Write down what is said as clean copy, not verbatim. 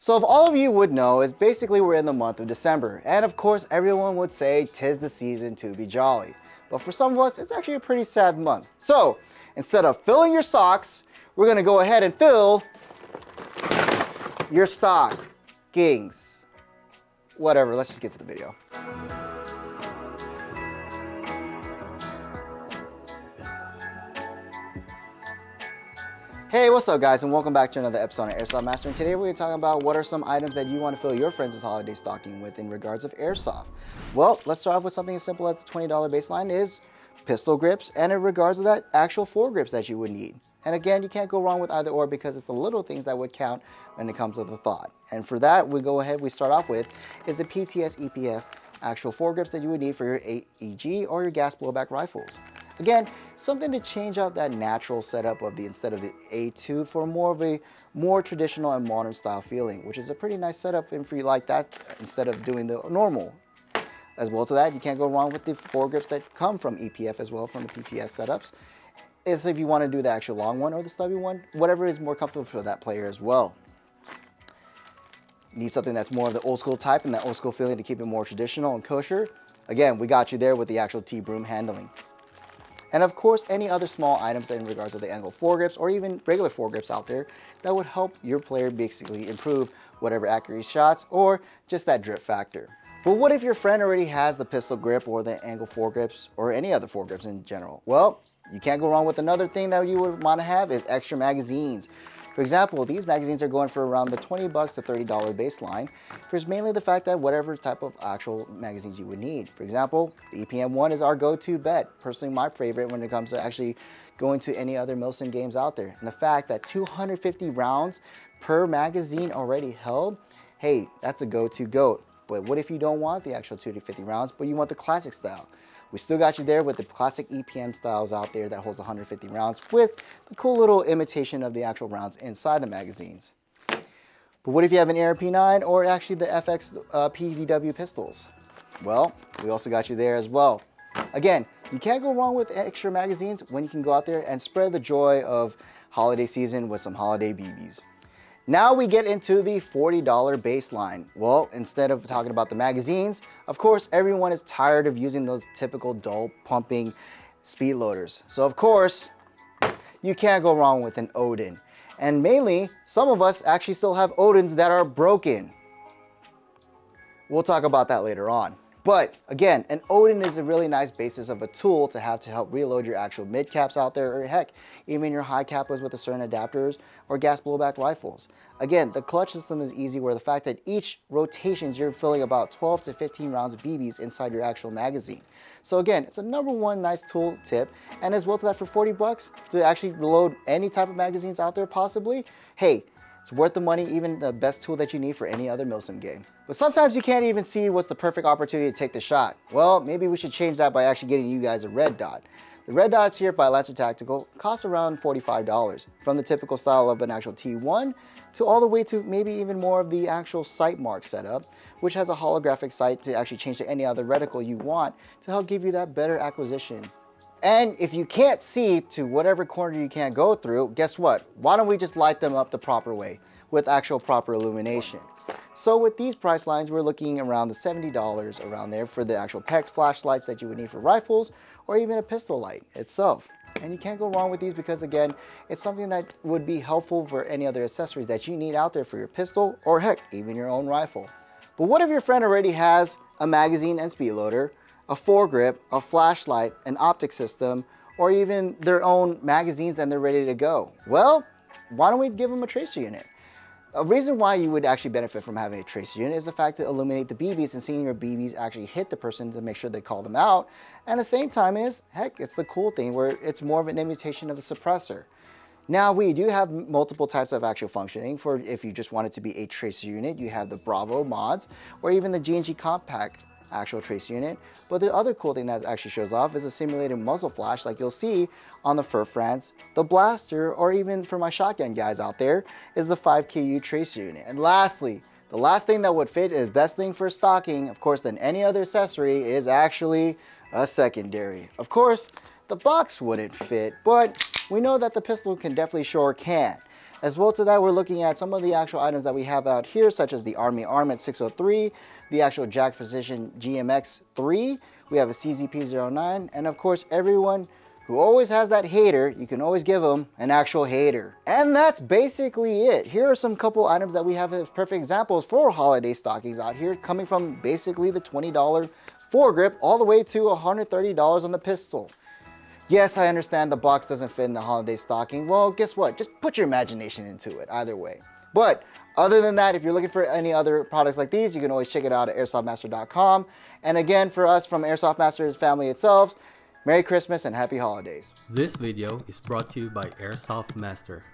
So if all of you would know, is basically we're in the month of December, and of course everyone would say 'tis the season to be jolly. But for some of us, it's actually a pretty sad month. So instead of filling your socks, we're gonna go ahead and fill your stockings. Whatever, let's just get to the video. Hey, what's up guys, and welcome back to another episode of Airsoft Master. And today we're going to talk about what are some items that you want to fill your friends' holiday stocking with in regards of airsoft. Well, let's start off with something as simple as the $20 baseline is pistol grips, and in regards to that, actual foregrips that you would need. And again, you can't go wrong with either or because it's the little things that would count when it comes to the thought. And for that, we start off with is the PTS-EPF actual foregrips that you would need for your AEG or your gas blowback rifles. Again, something to change out that natural setup of instead of the A2 for more of a more traditional and modern style feeling, which is a pretty nice setup for you like that instead of doing the normal. As well to that, you can't go wrong with the foregrips that come from EPF as well from the PTS setups. Is if you want to do the actual long one or the stubby one, whatever is more comfortable for that player as well. Need something that's more of the old school type and that old school feeling to keep it more traditional and kosher. Again, we got you there with the actual T-broom handling. And of course, any other small items in regards to the angle foregrips or even regular foregrips out there that would help your player basically improve whatever accuracy shots or just that drip factor. But what if your friend already has the pistol grip or the angle foregrips or any other foregrips in general? Well, you can't go wrong with another thing that you would want to have is extra magazines. For example, these magazines are going for around the $20 to $30 baseline. There's mainly the fact that whatever type of actual magazines you would need. For example, the EPM1 is our go-to bet. Personally, my favorite when it comes to actually going to any other Milsim games out there. And the fact that 250 rounds per magazine already held, hey, that's a go-to goat. But what if you don't want the actual 250 rounds, but you want the classic style? We still got you there with the classic EPM styles out there that holds 150 rounds with the cool little imitation of the actual rounds inside the magazines. But what if you have an ARP 9 or actually the FX PDW pistols? Well, we also got you there as well. Again, you can't go wrong with extra magazines when you can go out there and spread the joy of holiday season with some holiday BBs. Now we get into the $40 baseline. Well, instead of talking about the magazines, of course, everyone is tired of using those typical dull pumping speed loaders. So of course, you can't go wrong with an Odin. And mainly, some of us actually still have Odins that are broken. We'll talk about that later on. But again, an Odin is a really nice basis of a tool to help reload your actual mid caps out there, or heck, even your high capas with the certain adapters or gas blowback rifles. Again, the clutch system is easy where the fact that each rotations you're filling about 12 to 15 rounds of BBs inside your actual magazine. So again, it's a #1 nice tool tip, and as well to that for 40 bucks to actually reload any type of magazines out there possibly, hey, it's worth the money, even the best tool that you need for any other Milsim game. But sometimes you can't even see what's the perfect opportunity to take the shot. Well, maybe we should change that by actually getting you guys a red dot. The red dots here by Lancer Tactical cost around $45, from the typical style of an actual T1 to all the way to maybe even more of the actual sight mark setup, which has a holographic sight to actually change to any other reticle you want to help give you that better acquisition. And if you can't see to whatever corner you can't go through, guess what? Why don't we just light them up the proper way with actual proper illumination? So with these price lines, we're looking around the $70 around there for the actual PEX flashlights that you would need for rifles or even a pistol light itself. And you can't go wrong with these because again, it's something that would be helpful for any other accessories that you need out there for your pistol or heck, even your own rifle. But what if your friend already has a magazine and speed loader, a foregrip, a flashlight, an optic system, or even their own magazines and they're ready to go? Well, why don't we give them a tracer unit? A reason why you would actually benefit from having a tracer unit is the fact to illuminate the BBs and seeing your BBs actually hit the person to make sure they call them out. And at the same time is, heck, it's the cool thing where it's more of an imitation of a suppressor. Now we do have multiple types of actual functioning for if you just want it to be a tracer unit. You have the Bravo mods or even the G&G compact actual tracer unit. But the other cool thing that actually shows off is a simulated muzzle flash like you'll see on the Furfrance, the Blaster, or even for my shotgun guys out there is the 5KU tracer unit. And lastly, the last thing that would fit is best thing for stocking, of course, than any other accessory is actually a secondary. Of course, the box wouldn't fit, but we know that the pistol can definitely sure can. As well to that, we're looking at some of the actual items that we have out here, such as the Army Arm at 603, the actual Jack Precision GMX3, we have a CZP09, and of course everyone who always has that hater, you can always give them an actual hater. And that's basically it. Here are some couple items that we have as perfect examples for holiday stockings out here, coming from basically the $20 foregrip all the way to $130 on the pistol. Yes, I understand the box doesn't fit in the holiday stocking. Well, guess what? Just put your imagination into it, either way. But other than that, if you're looking for any other products like these, you can always check it out at airsoftmaster.com. And again, for us from Airsoft Masters family itself, Merry Christmas and Happy Holidays. This video is brought to you by Airsoft Master.